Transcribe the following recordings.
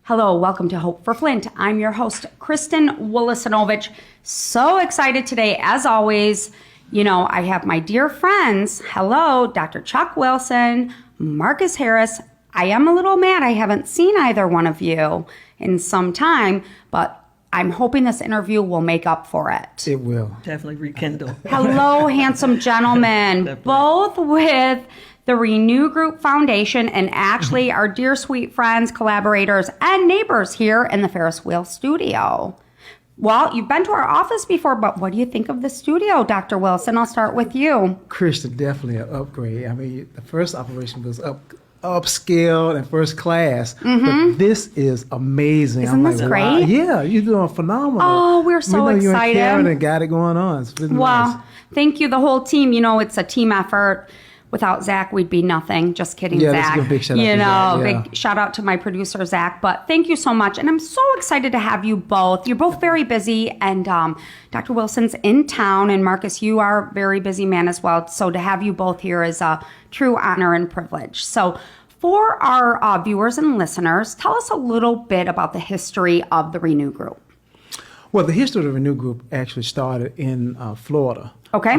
Hello, welcome to Hope for Flint. I'm your host, Kristen Wolosinovich. So excited today, as always. You know, I have my dear friends. Hello, Dr. Chuck Wilson, Marcus Harris. I am a little mad I haven't seen either one of you in some time, but I'm hoping this interview will make up for it. It will. Definitely rekindle. Hello, handsome gentlemen, both with the Renew Group Foundation and actually our dear sweet friends, collaborators, and neighbors here in the Ferris Wheel Studio. Well, you've been to our office before, but what do you think of the studio, Dr. Wilson? I'll start with you. Christian, definitely an upgrade. I mean, the first operation was upscale and first class, but this is amazing. Isn't this great? Wow. Yeah, you're doing phenomenal. Oh, we're so excited. You and Karen got it going on. It's been nice. Thank you, the whole team. You know, it's a team effort. Without Zach, we'd be nothing. Just kidding, Zach. That's a big shout out to Zach. Big shout out to my producer, Zach. But thank you so much. And I'm so excited to have you both. You're both very busy. And Dr. Wilson's in town. And Marcus, you are a very busy man as well. So to have you both here is a true honor and privilege. So for our viewers and listeners, tell us a little bit about the history of the Renew Group. Well, the history of the Renew Group actually started in Florida. Okay.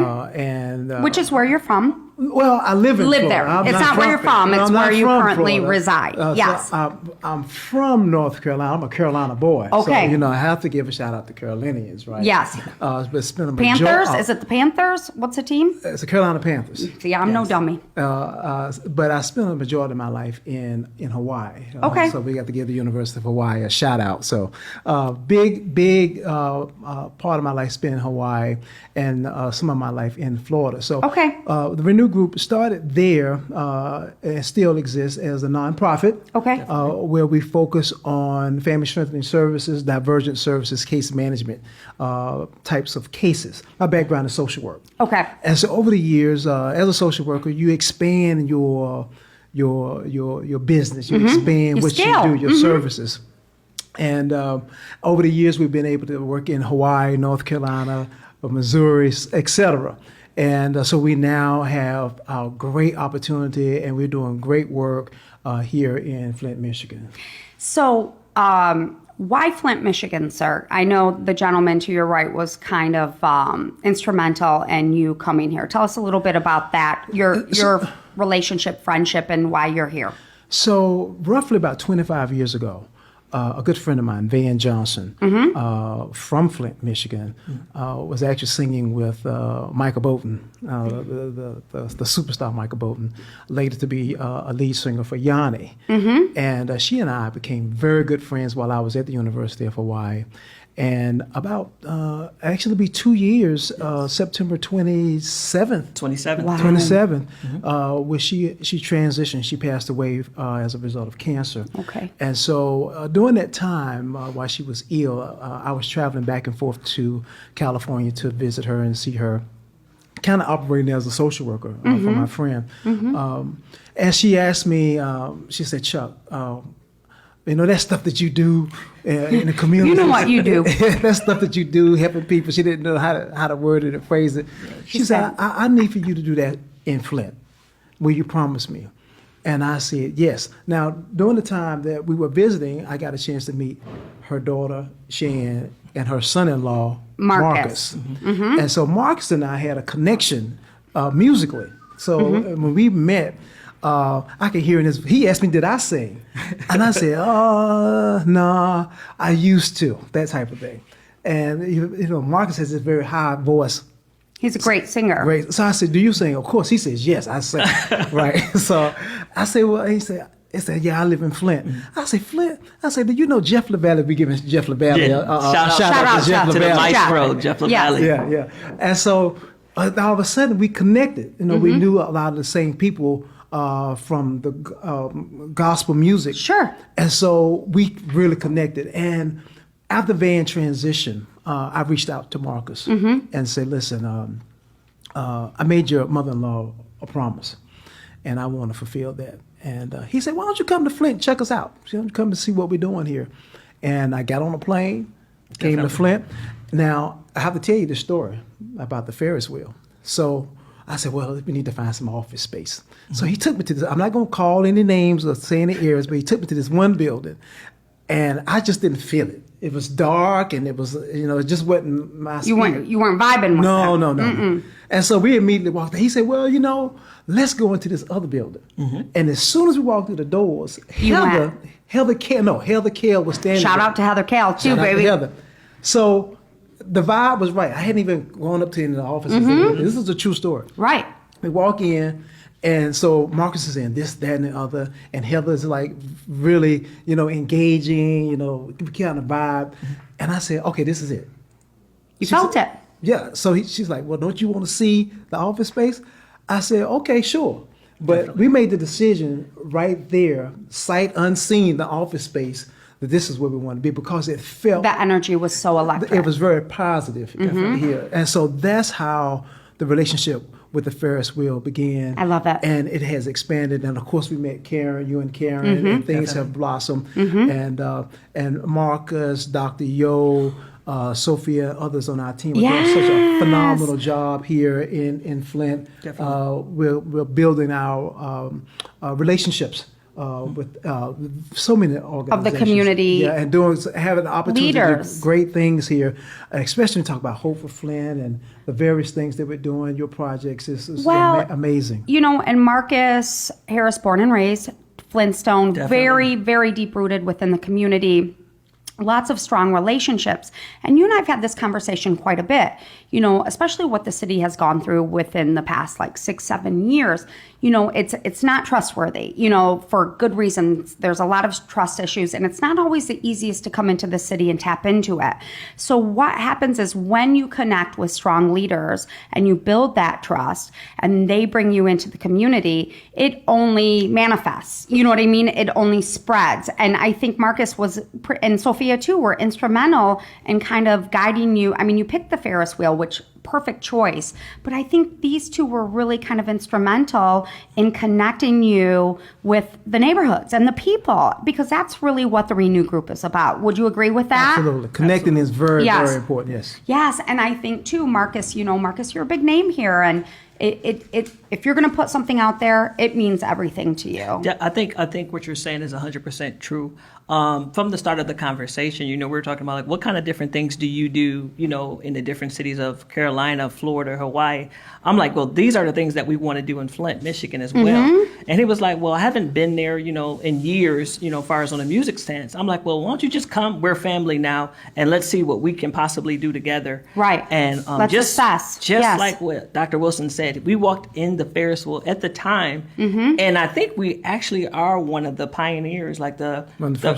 Which is where you're from. Well, I live in Florida. There. It's not where you're from. It's where you currently reside. Yes. So I'm from North Carolina. I'm a Carolina boy. Okay. So, I have to give a shout out to Carolinians, right? Yes. But it's been a Panthers? Is it the Panthers? What's the team? It's the Carolina Panthers. See, I'm no dummy. But I spent a majority of my life in Hawaii. Okay. So we got to give the University of Hawaii a shout out. So big part of my life spent in Hawaii and some of my life in Florida. So the Renew Group started there and still exists as a nonprofit. Okay. Where we focus on family strengthening services, divergent services, case management types of cases. My background is social work. Okay. And so over the years, as a social worker, you expand your business. You expand what you do, your services. And over the years, we've been able to work in Hawaii, North Carolina, Missouri, etc. And so we now have a great opportunity, and we're doing great work here in Flint, Michigan. So why Flint, Michigan, sir? I know the gentleman to your right was kind of instrumental in you coming here. Tell us a little bit about that, your relationship, friendship, and why you're here. So roughly about 25 years ago, a good friend of mine, Van Johnson, from Flint, Michigan, was actually singing with Michael Bolton, the superstar Michael Bolton, later to be a lead singer for Yanni. And she and I became very good friends while I was at the University of Hawaii. And about, actually be 2 years, September 27th. 27. Wow. 27th, where she transitioned. She passed away as a result of cancer. Okay. And so during that time, while she was ill, I was traveling back and forth to California to visit her and see her, kind of operating as a social worker for my friend. And she asked me, she said, Chuck, that stuff that you do in the community. You know what you do. That stuff that you do, helping people. She didn't know how to word it or phrase it. She said, I need for you to do that in Flint. Will you promise me? And I said, yes. Now, during the time that we were visiting, I got a chance to meet her daughter, Shan, and her son-in-law, Marcus. And so Marcus and I had a connection musically. So when we met, I could hear in his, he asked me, did I sing? And I said, no, I used to, that type of thing. And, Marcus has this very high voice. He's a great singer. Great. So I said, do you sing? Of course. He says, yes, I sing. Right. So I said, well, he said, yeah, I live in Flint. I said, Flint? I said, do you know Jeff LaValle? We giving Jeff LaValle shout out to Jeff LaValle. Maestro, Jeff LaValle. Yeah. And so all of a sudden we connected. We knew a lot of the same people from the gospel music. Sure. And so we really connected. And after Van transitioned, I reached out to Marcus and said, listen, I made your mother-in-law a promise, and I want to fulfill that. And he said, why don't you come to Flint, check us out. Why don't you come and see what we're doing here? And I got on a plane, came to Flint. Now, I have to tell you the story about the Ferris wheel. So I said, well, we need to find some office space. So he took me to this, I'm not going to call any names or say any areas, but he took me to this one building. and I just didn't feel it. It was dark, and it was, it just wasn't my spirit. You weren't vibing with No, them. no. And so we immediately walked in. He said, well, let's go into this other building. And as soon as we walked through the doors, Heather Kell was standing Shout there. out to Heather Kell too, Shout out to baby. Heather. So the vibe was right. I hadn't even gone up to any of the offices. This is a true story. Right. We walk in, and so Marcus is in this, that, and the other, and Heather's like really, engaging, kind of vibe. And I said, okay, this is it. You felt it. Yeah. So she's like, well, don't you want to see the office space? I said, okay, sure. But we made the decision right there, sight unseen, the office space, that this is where we want to be, because it felt... That energy was so electric. It was very positive here. And so that's how the relationship with the Ferris wheel began. I love that. And it has expanded. And of course, we met Karen, you and Karen, and things have blossomed. And Marcus, Dr. Yo, Sophia, others on our team are doing such a phenomenal job here in Flint. We're building our relationships with so many organizations of the community, and having the opportunity leaders. to do great things here, especially talk about Hope for Flint and the various things that we're doing. Your projects is amazing. And Marcus Harris, born and raised Flintstone, very, very deep rooted within the community. Lots of strong relationships. And you and I have had this conversation quite a bit, especially what the city has gone through within the past 6-7 years. It's not trustworthy, for good reasons. There's a lot of trust issues, and it's not always the easiest to come into the city and tap into it. So what happens is when you connect with strong leaders and you build that trust and they bring you into the community, it only manifests. You know what I mean? It only spreads. And I think Marcus and Sophia too were instrumental in kind of guiding you. I mean, you picked the Ferris wheel, which perfect choice. But I think these two were really kind of instrumental in connecting you with the neighborhoods and the people, because that's really what the Renew Group is about. Would you agree with that? Absolutely. Connecting is very, very important. Yes. Yes. And I think too, Marcus, Marcus, you're a big name here. And if you're going to put something out there, it means everything to you. Yeah, I think what you're saying is 100% true. From the start of the conversation, we were talking about what kind of different things do you do, in the different cities of Carolina, Florida, Hawaii. I'm like, well, these are the things that we want to do in Flint, Michigan as well. And he was like, well, I haven't been there, in years, as far as on a music stance. I'm like, well, why don't you just come? We're family now, and let's see what we can possibly do together. Right. And let's assess. Just like what Dr. Wilson said, we walked in the Ferris wheel at the time, and I think we actually are one of the pioneers, like the first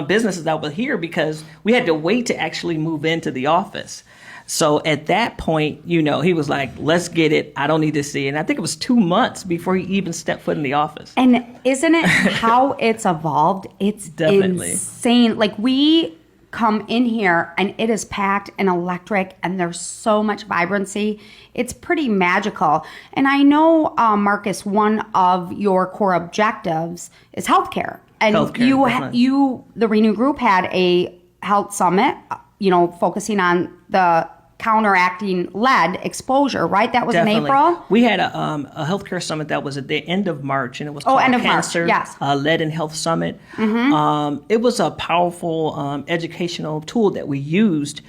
businesses that were here, because we had to wait to actually move into the office. So at that point, he was like, let's get it. I don't need to see it. And I think it was 2 months before he even stepped foot in the office. And isn't it how it's evolved? It's definitely insane. We come in here and it is packed and electric and there's so much vibrancy. It's pretty magical. And I know, Marcus, one of your core objectives is healthcare. And the Renew Group had a health summit, focusing on the counteracting lead exposure, right? That was in April? We had a healthcare summit that was at the end of March, and it was called Cancer, Lead and Health Summit. It was a powerful educational tool that we used.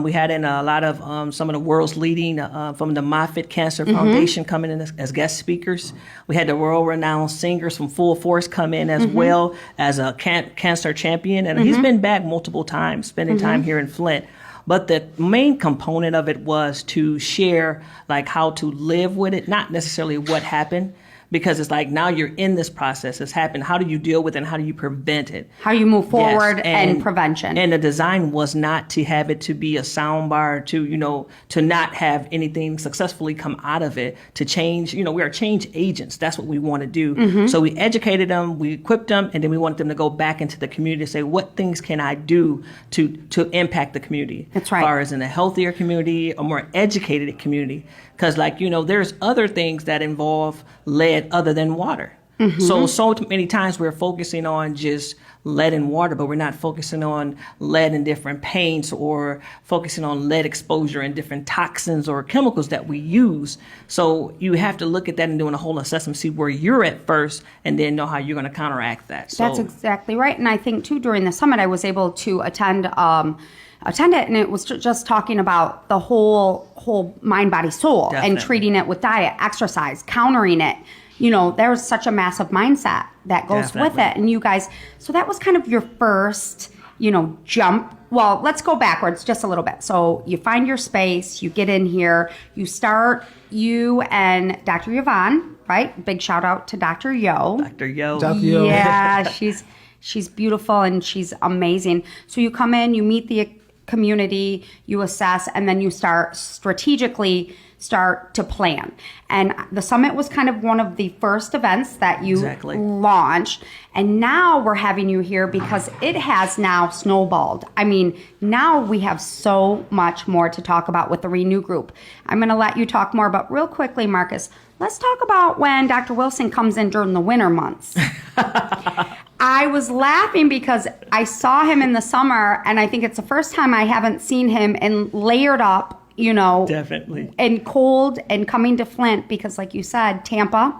We had in a lot of some of the world's leading from the Moffitt Cancer Foundation coming in as guest speakers. We had the world-renowned singers from Full Force come in as well as a cancer champion, and he's been back multiple times, spending time here in Flint. But the main component of it was to share how to live with it, not necessarily what happened, because it's now you're in this process. It's happened. How do you deal with it and how do you prevent it? How you move forward and prevention. And the design was not to have it to be a soundbar, to not have anything successfully come out of it, to change. We are change agents. That's what we want to do. So we educated them, we equipped them, and then we wanted them to go back into the community and say, what things can I do to impact the community? That's right. As far as in a healthier community, a more educated community. Because there's other things that involve lead other than water. So many times we're focusing on just lead and water, but we're not focusing on lead in different paints or focusing on lead exposure and different toxins or chemicals that we use. So you have to look at that and doing a whole assessment, see where you're at first, and then know how you're going to counteract that. So that's exactly right. And I think too, during the summit, I was able to attend it, and it was just talking about the whole mind, body, soul. Definitely. And treating it with diet, exercise, countering it. There's such a massive mindset that goes Definitely. With it. And you guys, so that was kind of your first, jump. Well, let's go backwards just a little bit. So you find your space, you get in here, you and Dr. Yvonne, right? Big shout out to Dr. Yo. Dr. Yo. Dr. Yo. Yeah, she's beautiful and she's amazing. So you come in, you meet the community, you assess, and then you start to plan. And the summit was kind of one of the first events that you launched. And now we're having you here because it has now snowballed. I mean, now we have so much more to talk about with the Renew Group. I'm going to let you talk more, but real quickly, Marcus, let's talk about when Dr. Wilson comes in during the winter months. I was laughing because I saw him in the summer, and I think it's the first time I haven't seen him in layered up, Definitely. And cold and coming to Flint because, like you said, Tampa,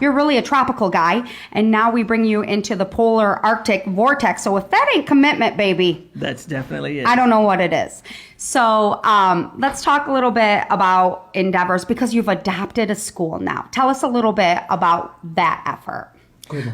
you're really a tropical guy. And now we bring you into the polar Arctic vortex. So if that ain't commitment, baby. That's definitely it. I don't know what it is. So let's talk a little bit about endeavors because you've adopted a school now. Tell us a little bit about that effort.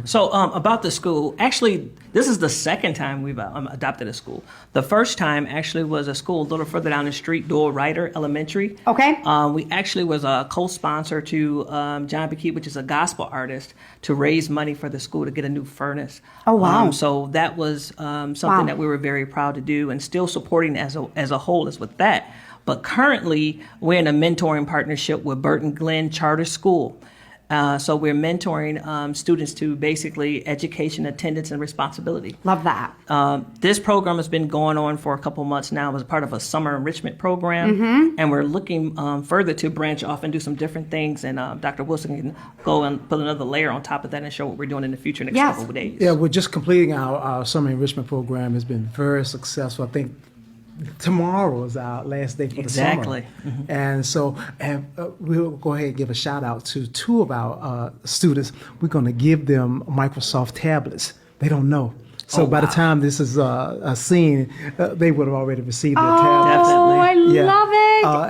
So about the school, actually, this is the second time we've adopted a school. The first time actually was a school a little further down the street, Doyle Ryder Elementary. Okay. We actually was a co-sponsor to John Beckey, which is a gospel artist, to raise money for the school to get a new furnace. Oh, wow. So that was something that we were very proud to do and still supporting as a whole is with that. But currently, we're in a mentoring partnership with Burton Glen Charter School. So we're mentoring students to basically education, attendance, and responsibility. Love that. This program has been going on for a couple months now as part of a summer enrichment program, and we're looking further to branch off and do some different things. And Dr. Wilson can go and put another layer on top of that and show what we're doing in the future next couple of days. Yeah, we're just completing our summer enrichment program. Has been very successful. I think tomorrow is our last day for the summer. Exactly. And so we'll go ahead and give a shout out to two of our students. We're going to give them Microsoft tablets. They don't know. So by the time this is seen, they would have already received their tablets. Definitely. I love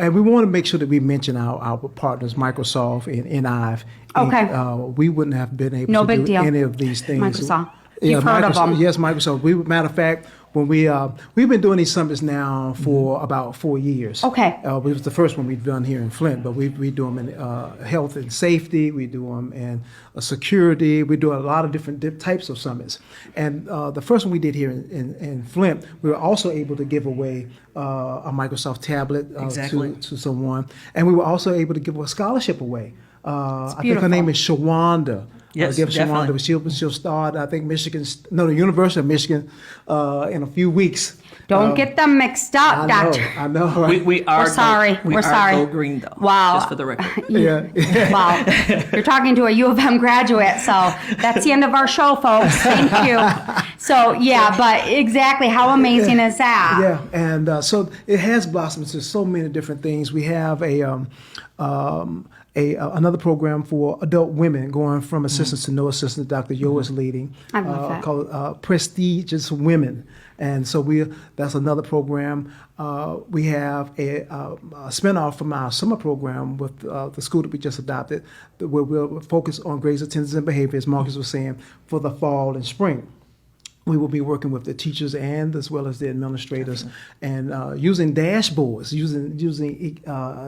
it. And we want to make sure that we mention our partners, Microsoft and NIV. Okay. We wouldn't have been able to do any of these things. Microsoft. You've heard of them. Yes, Microsoft. Matter of fact, when we've been doing these summits now for about 4 years. Okay. It was the first one we've done here in Flint, but we do them in health and safety. We do them in security. We do a lot of different types of summits. And the first one we did here in Flint, we were also able to give away a Microsoft tablet to someone, and we were also able to give a scholarship away. I think her name is Shawanda. Yes, definitely. Shawanda. She'll start, I think, the University of Michigan in a few weeks. Don't get them mixed up, Doctor. I know. Right? We're sorry. We're sorry. Go green, though. Wow. Just for the record. Yeah. Wow. You're talking to a U of M graduate, so that's the end of our show, folks. Thank you. So, but exactly. How amazing is that? Yeah, and so it has blossomed into so many different things. We have another program for adult women going from assistants to no assistants. Dr. Yo is leading. I love that. Called Prestigious Women. And so that's another program. We have a spinoff from our summer program with the school that we just adopted, where we'll focus on grades, attendance, and behavior, as Marcus was saying, for the fall and spring. We will be working with the teachers and as well as the administrators, and using dashboards, using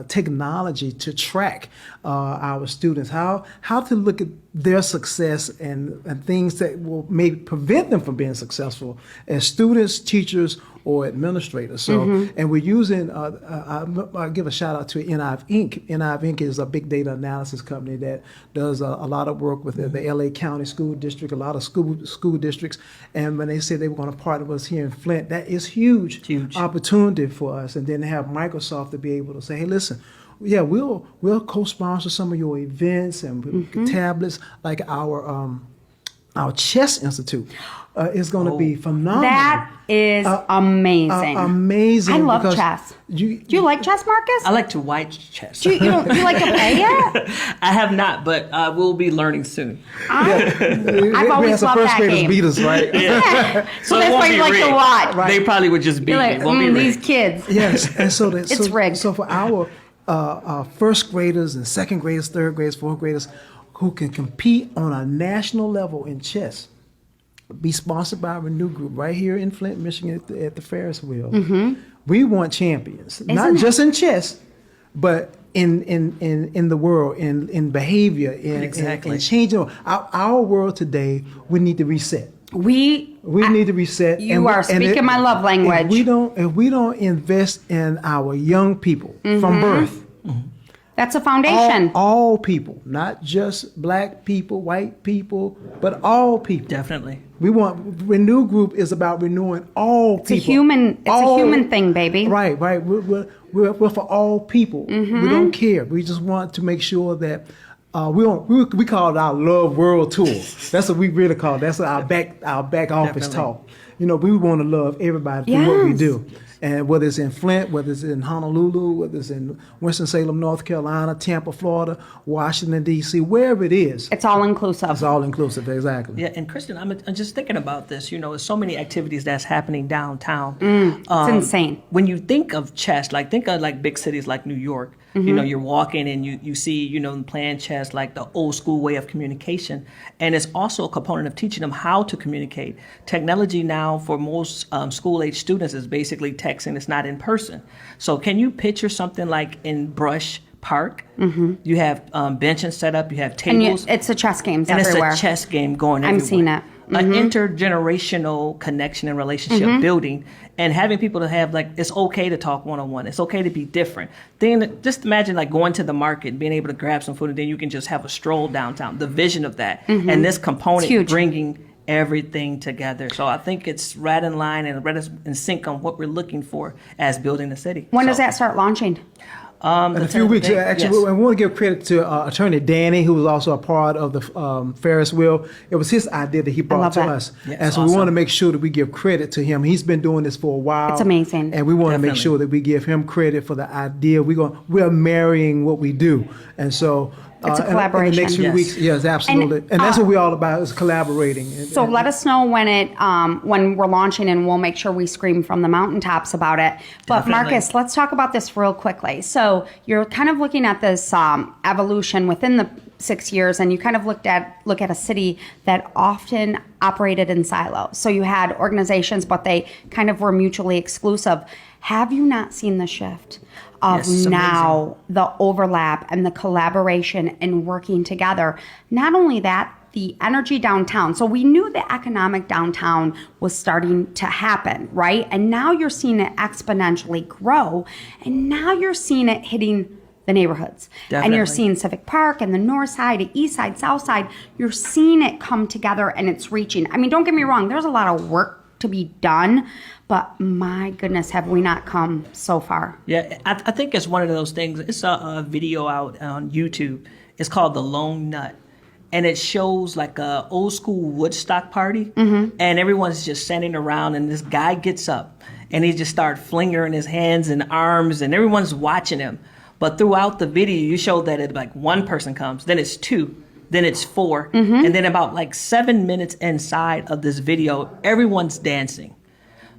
technology to track our students, how to look at their success and things that will maybe prevent them from being successful as students, teachers, or administrators. So, and we're using, I'll give a shout out to NIV Inc. NIV Inc. is a big data analysis company that does a lot of work with the LA County School District, a lot of school districts. And when they said they were going to partner with us here in Flint, that is huge opportunity for us. And then to have Microsoft to be able to say, hey, listen, yeah, we'll co-sponsor some of your events and tablets, like our Chess Institute is going to be phenomenal. That is amazing. Amazing. I love chess. Do you like chess, Marcus? I like to watch chess. Do you like to play it? I have not, but we'll be learning soon. I've always loved that game. Beat us, right? Yeah. So that's why you like to watch. Right. They probably would just beat me. Like, these kids. Yes, and so it's rigged. So for our first graders and second graders, third graders, fourth graders, who can compete on a national level in chess, be sponsored by Renew Group right here in Flint, Michigan at the Ferris wheel. We want champions, not just in chess, but in the world, in behavior, in changing our world today. We need to reset. We need to reset. You are speaking my love language. If we don't invest in our young people from birth. That's a foundation. All people, not just black people, white people, but all people. Definitely. We want Renew Group is about renewing all people. It's a human thing, baby. Right. We're for all people. We don't care. We just want to make sure that we call it our Love World Tour. That's what we really call it. That's our back office talk. We want to love everybody through what we do. And whether it's in Flint, whether it's in Honolulu, whether it's in Winston-Salem, North Carolina, Tampa, Florida, Washington, D.C., wherever it is. It's all inclusive. It's all inclusive, exactly. Yeah, and Kristen, I'm just thinking about this. There's so many activities that's happening downtown. It's insane. When you think of chess, think of big cities like New York. You're walking and you see, playing chess, like the old school way of communication. And it's also a component of teaching them how to communicate. Technology now for most school-age students is basically texting. It's not in person. So can you picture something like in Brush Park? You have benches set up, you have tables. And it's a chess game everywhere. It's a chess game going everywhere. I'm seeing it. An intergenerational connection and relationship building, and having people to have it's okay to talk one-on-one. It's okay to be different. Then just imagine going to the market, being able to grab some food, and then you can just have a stroll downtown. The vision of that, and this component bringing everything together. So I think it's right in line and right in sync on what we're looking for as building the city. When does that start launching? In a few weeks. Actually, I want to give credit to Attorney Danny, who was also a part of the Ferris wheel. It was his idea that he brought to us. Yes, and so we want to make sure that we give credit to him. He's been doing this for a while. It's amazing. And we want to make sure that we give him credit for the idea. We're marrying what we do. And so it's a collaboration. In the next few weeks, yes, absolutely. And that's what we're all about, is collaborating. So let us know when we're launching, and we'll make sure we scream from the mountaintops about it. But Marcus, let's talk about this real quickly. So you're kind of looking at this evolution within the 6 years, and you kind of look at a city that often operated in silos. So you had organizations, but they kind of were mutually exclusive. Have you not seen the shift of now the overlap and the collaboration and working together? Not only that, the energy downtown. So we knew the economic downtown was starting to happen, right? And now you're seeing it exponentially grow, and now you're seeing it hitting the neighborhoods. Definitely. And you're seeing Civic Park and the north side, the east side, south side. You're seeing it come together, and it's reaching. I mean, don't get me wrong, there's a lot of work to be done, but my goodness, have we not come so far? Yeah, I think it's one of those things. It's a video out on YouTube. It's called The Lone Nut. And it shows a old school Woodstock party, and everyone's just standing around, and this guy gets up and he just starts flinging his hands and arms, and everyone's watching him. But throughout the video, you show that one person comes, then it's two, then it's four, and then about 7 minutes inside of this video, everyone's dancing.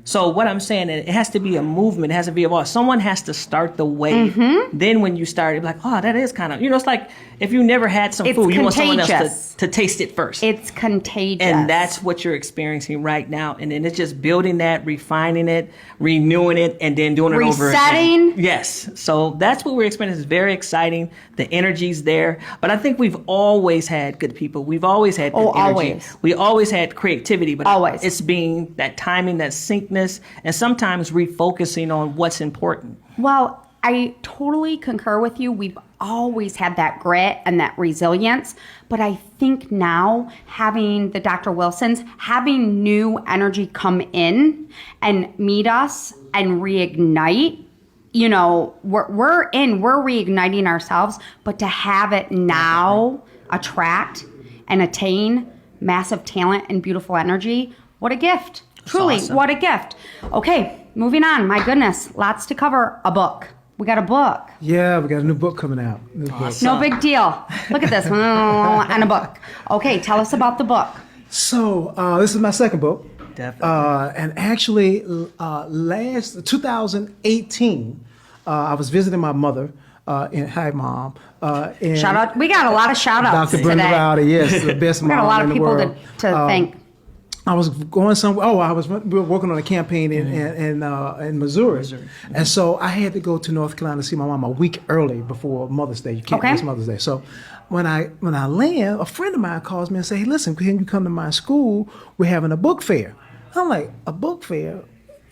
So what I'm saying, it has to be a movement. It has to be someone has to start the wave. Then when you start, you're that is kind of, it's like if you never had some food, you want someone else to taste it first. It's contagious. And that's what you're experiencing right now. And then it's just building that, refining it, renewing it, and then doing it over again. Resetting. Yes. So that's what we're experiencing. It's very exciting. The energy's there. But I think we've always had good people. We've always had good energy. Always. We always had creativity. But always. It's being that timing, that syncness, and sometimes refocusing on what's important. Well, I totally concur with you. We've always had that grit and that resilience. But I think now having the Dr. Wilsons, having new energy come in and meet us and reignite we're reigniting ourselves, but to have it now attract and attain massive talent and beautiful energy, what a gift. Truly, awesome. What a gift. Okay, moving on. My goodness, lots to cover. A book. We got a book. Yeah, we got a new book coming out. Awesome. No big deal. Look at this. And a book. Okay, tell us about the book. So, this is my second book. Definitely. And actually, 2018, I was visiting my mother. Hi, Mom. And shout out. We got a lot of shout outs Dr. Brenda Rowdy, yes, the best mom in the world. We got a lot of people to thank. I was going somewhere. We were working on a campaign in Missouri. And so I had to go to North Carolina to see my mom a week early before Mother's Day. You can't miss Mother's Day. So when I land, a friend of mine calls me and says, "Hey, listen, can you come to my school? We're having a book fair." I'm like, "A book fair?"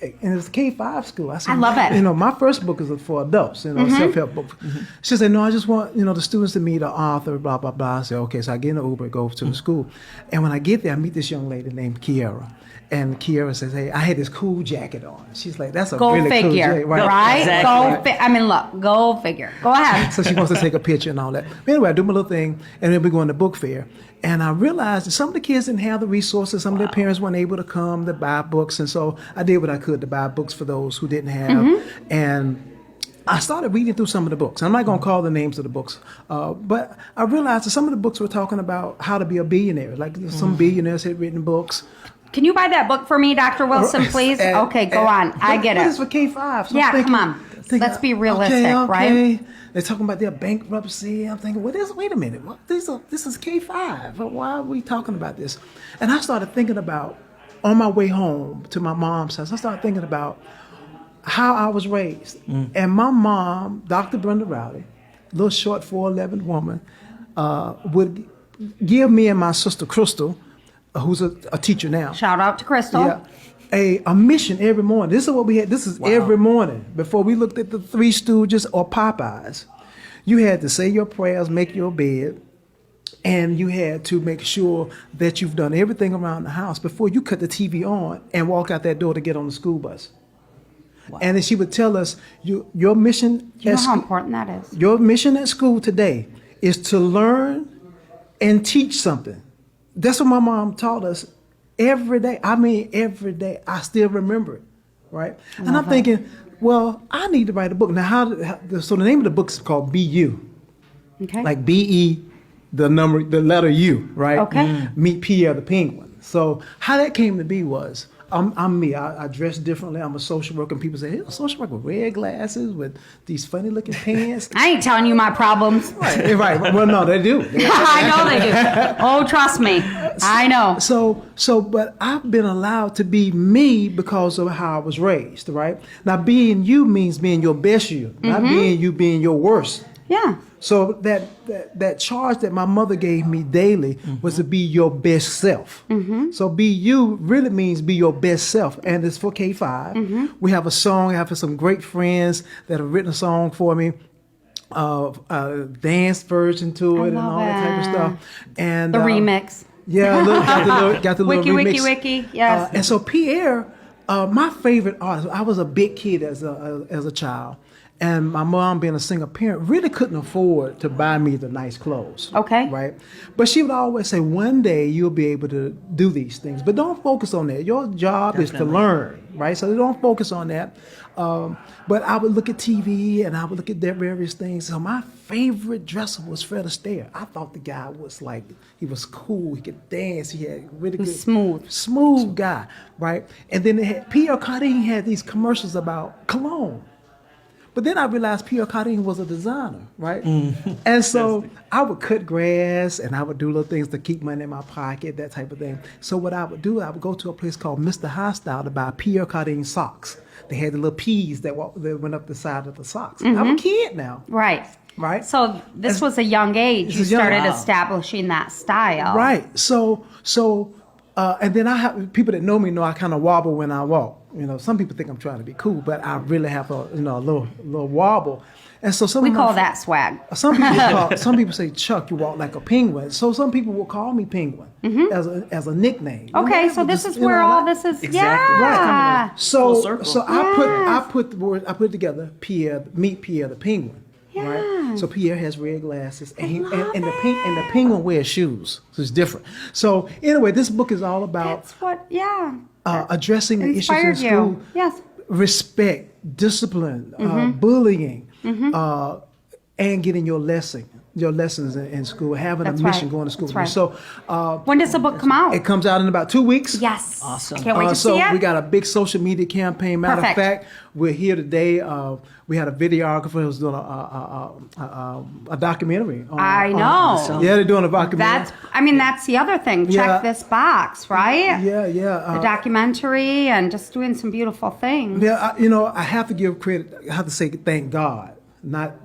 And it's a K-5 school. I said, I love it. My first book is for adults, self-help book. She said, "No, I just want, the students to meet an author, blah, blah, blah." I said, "Okay." So I get in an Uber, go to the school. And when I get there, I meet this young lady named Kiara. And Kiara says, "Hey, I had this cool jacket on." She's like, "That's a really cool jacket." Right? Exactly. Go figure. Go ahead. So she wants to take a picture and all that. But anyway, I do my little thing, and then we go in the book fair. And I realized that some of the kids didn't have the resources. Some of their parents weren't able to come to buy books. And so I did what I could to buy books for those who didn't have. And I started reading through some of the books. I'm not going to call the names of the books. But I realized that some of the books were talking about how to be a billionaire. Like some billionaires had written books. Can you buy that book for me, Dr. Wilson, please? Okay, go on. I get it. This is for K-5. So yeah, come on. Let's be realistic, right? They're talking about their bankruptcy. I'm thinking, wait a minute. This is K-5. Why are we talking about this? And I started thinking about, on my way home to my mom's house, I started thinking about how I was raised. And my mom, Dr. Brenda Rowdy, little short 4'11" woman, would give me and my sister Crystal, who's a teacher now. Shout out to Crystal. Yeah. A mission every morning. This is what we had. This is every morning. Before we looked at the Three Stooges or Popeyes, you had to say your prayers, make your bed, and you had to make sure that you've done everything around the house before you cut the TV on and walk out that door to get on the school bus. Wow. And then she would tell us, your mission. You know how important that is. Your mission at school today is to learn and teach something. That's what my mom taught us. Every day, every day, I still remember it, right? And I'm thinking, well, I need to write a book. Now, so the name of the book is called Be You. Okay. Like B-E, the letter U, right? Okay. Meet Pierre the penguin. So how that came to be was, I'm me. I dress differently. I'm a social worker. And people say, "Hey, a social worker with red glasses, with these funny looking pants." I ain't telling you my problems. Right. Well, no, they do. I know they do. Oh, trust me. I know. But I've been allowed to be me because of how I was raised, right? Now, being you means being your best you, not being you being your worst. Yeah. So that charge that my mother gave me daily was to be your best self. So be you really means be your best self. And it's for K-5. We have a song. I have some great friends that have written a song for me. Dance version to it and all that type of stuff. And the remix. Yeah, got the little remix. Wiki, yes. And so Pierre, my favorite artist, I was a big kid as a child. And my mom, being a single parent, really couldn't afford to buy me the nice clothes. Okay. Right? But she would always say, one day you'll be able to do these things. But don't focus on that. Your job is to learn, right? So don't focus on that. But I would look at TV and I would look at their various things. So my favorite dresser was Fred Astaire. I thought the guy was he was cool. He could dance. He had really good. Smooth guy, right? And then Pierre Cardin had these commercials about cologne. But then I realized Pierre Cardin was a designer, right? And so I would cut grass and I would do little things to keep money in my pocket, that type of thing. So what I would do, I would go to a place called Mr. Hostile to buy Pierre Cardin socks. They had the little P's that went up the side of the socks. I'm a kid now. Right. Right. So this was a young age. You started establishing that style. Right. So and then I have people that know me know I kind of wobble when I walk. some people think I'm trying to be cool, but I really have a little wobble. And so we call that swag. Some people say, Chuck, you walk like a penguin. So some people will call me Penguin as a nickname. Okay, so this is where all this is. Exactly. Yeah. Right. So I put it together. Meet Pierre the penguin. Yeah. Right. So Pierre has red glasses, and the penguin wears shoes. So it's different. So anyway, this book is all about addressing the issues in school. Yes. Respect, discipline, bullying, and getting your lessons in school, having a mission, going to school. That's right. So when does the book come out? It comes out in about 2 weeks. Yes. Awesome. I can't wait to see it. So we got a big social media campaign. Matter of fact, we're here today. We had a videographer who's doing a documentary. I know. They're doing a documentary. That's the other thing. Check this box, right? Yeah. The documentary and just doing some beautiful things. Yeah, I have to give credit. I have to say thank God, not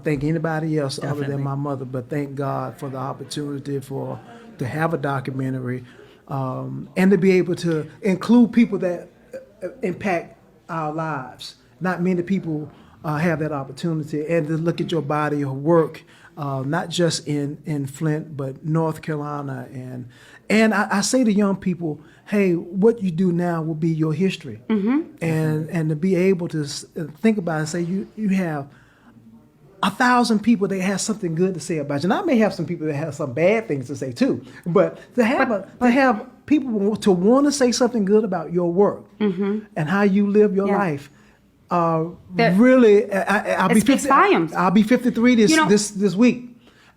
thank anybody else other than my mother, but thank God for the opportunity to have a documentary and to be able to include people that impact our lives. Not many people have that opportunity, and to look at your body of work, not just in Flint, but North Carolina. And I say to young people, hey, what you do now will be your history. And to be able to think about it and say you have 1,000 people that have something good to say about you. And I may have some people that have some bad things to say too, but to have people to want to say something good about your work and how you live your life. Really, I'll be 50, volumes. I'll be 53 this week,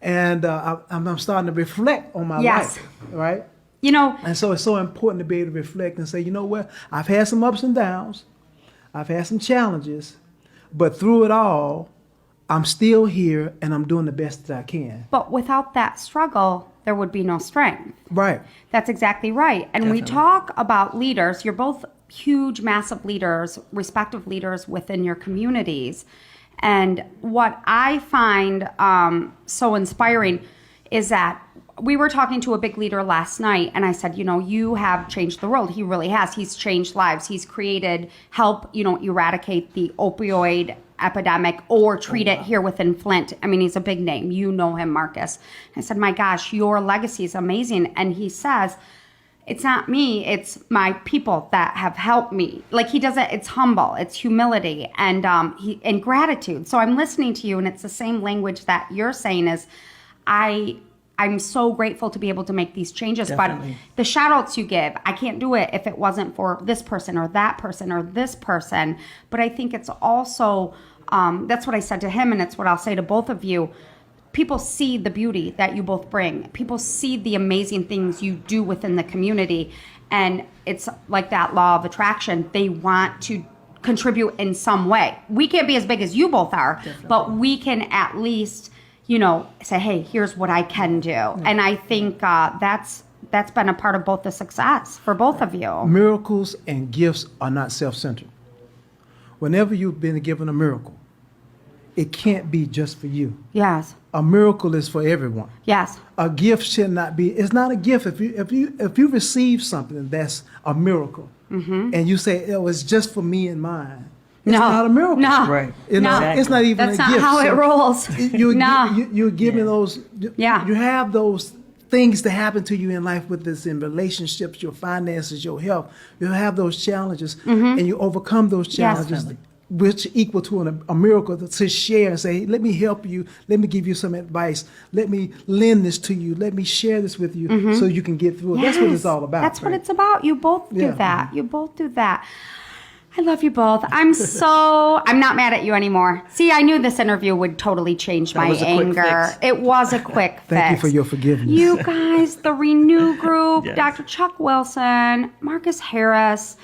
and I'm starting to reflect on my life, right? And so it's so important to be able to reflect and say, you know what? I've had some ups and downs, I've had some challenges, but through it all, I'm still here and I'm doing the best that I can. But without that struggle, there would be no strength. Right. That's exactly right. And we talk about leaders. You're both huge, massive leaders, respective leaders within your communities. And what I find so inspiring is that we were talking to a big leader last night, and I said, you have changed the world. He really has. He's changed lives. He's help eradicate the opioid epidemic or treat it here within Flint. I mean, he's a big name. You know him, Marcus. I said, my gosh, your legacy is amazing. And he says, it's not me, it's my people that have helped me. Like he doesn't, it's humble, it's humility and and gratitude. So I'm listening to you, and it's the same language that you're saying is, I'm so grateful to be able to make these changes. Definitely. But the shout outs you give, I can't do it if it wasn't for this person or that person or this person. But I think it's also, that's what I said to him, and it's what I'll say to both of you. People see the beauty that you both bring. People see the amazing things you do within the community. And it's like that law of attraction. They want to contribute in some way. We can't be as big as you both are, Definitely. But we can at least, say, hey, here's what I can do. Yeah. And I think that's been a part of both the success for both of you. Miracles and gifts are not self-centered. Whenever you've been given a miracle, it can't be just for you. Yes. A miracle is for everyone. Yes. A gift should not be. It's not a gift. If you receive something that's a miracle, and you say it was just for me and mine, it's not a miracle. No. Right. It's not even that's a gift. That's not how it rolls. You're giving those. You have those things that happen to you in life, with this in relationships, your finances, your health. You have those challenges, and you overcome those challenges. Yes. Which equal to a miracle to share and say, let me help you. Let me give you some advice. Let me lend this to you. Let me share this with you so you can get through it. Yes. That's what it's all about. That's what it's about. You both do that. You both do that. I love you both. I'm not mad at you anymore. See, I knew this interview would totally change my anger. It was a quick fix. Thank you for your forgiveness. You guys, the Renew Group, yes. Dr. Chuck Wilson, Marcus Harris,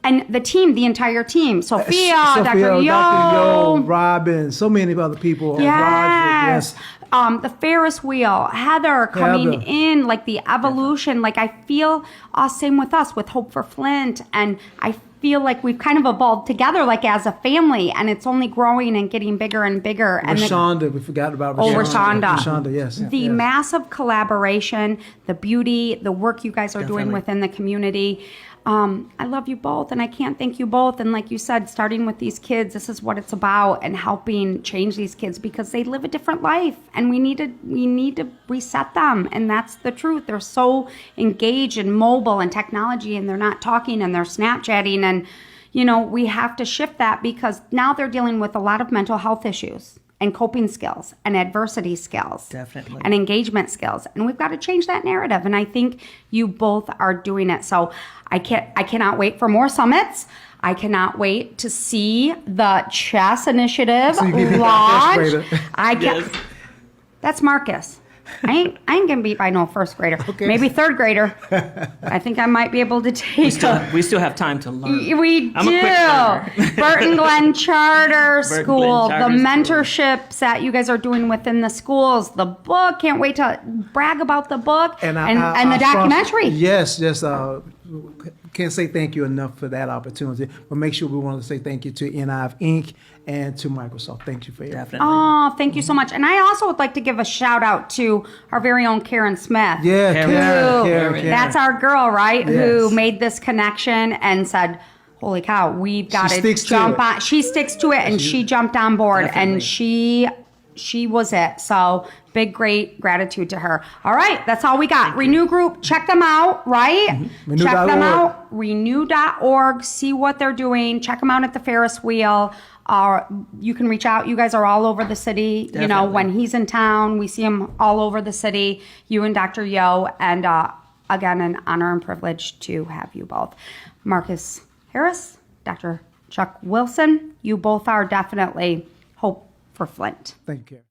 and the team, the entire team. Sophia, Dr. Yo, Robin, so many other people. Yes. Roger, the Ferris wheel, Heather coming in, like the evolution. Like I feel same with us, with Hope for Flint. And I feel like we've kind of evolved together, like as a family, and it's only growing and getting bigger and bigger. Rashonda, we forgot about Rashonda. Rashonda, yes. The massive collaboration, the beauty, the work you guys are doing within the community. I love you both, and I can't thank you both. And like you said, starting with these kids, this is what it's about, and helping change these kids because they live a different life, and we need to reset them. And that's the truth. They're so engaged in mobile and technology, and they're not talking, and they're Snapchatting, and we have to shift that because now they're dealing with a lot of mental health issues and coping skills and adversity skills. Definitely. And engagement skills. And we've got to change that narrative. And I think you both are doing it. So I cannot wait for more summits. I cannot wait to see the chess initiative launch. Yes. That's Marcus. I ain't gonna beat by no first grader. Okay. Maybe third grader. I think I might be able to take. We still have time to learn. We I'm do. a quick learner. Burton Glen Charter School, the mentorships that you guys are doing within the schools, the book. Can't wait to brag about the book and the documentary. Yes. Can't say thank you enough for that opportunity, but make sure we want to say thank you to NIV Inc. and to Microsoft. Thank you for everything. Oh, thank you so much. And I also would like to give a shout out to our very own Karen Smith. Yeah, Karen. That's our girl, right? Yes. Who made this connection and said, holy cow, we've got to jump on. She sticks to it, and she jumped on board, and she was it. So big, great gratitude to her. All right, that's all we got. Renew Group, check them out, right? Mm-hmm. Check them out. Renew.org, see what they're doing. Check them out at the Ferris wheel. You can reach out. You guys are all over the city. Definitely. When he's in town, we see him all over the city, you and Dr. Yo. And again, an honor and privilege to have you both. Marcus Harris, Dr. Chuck Wilson, you both are definitely hope for Flint. Thank you.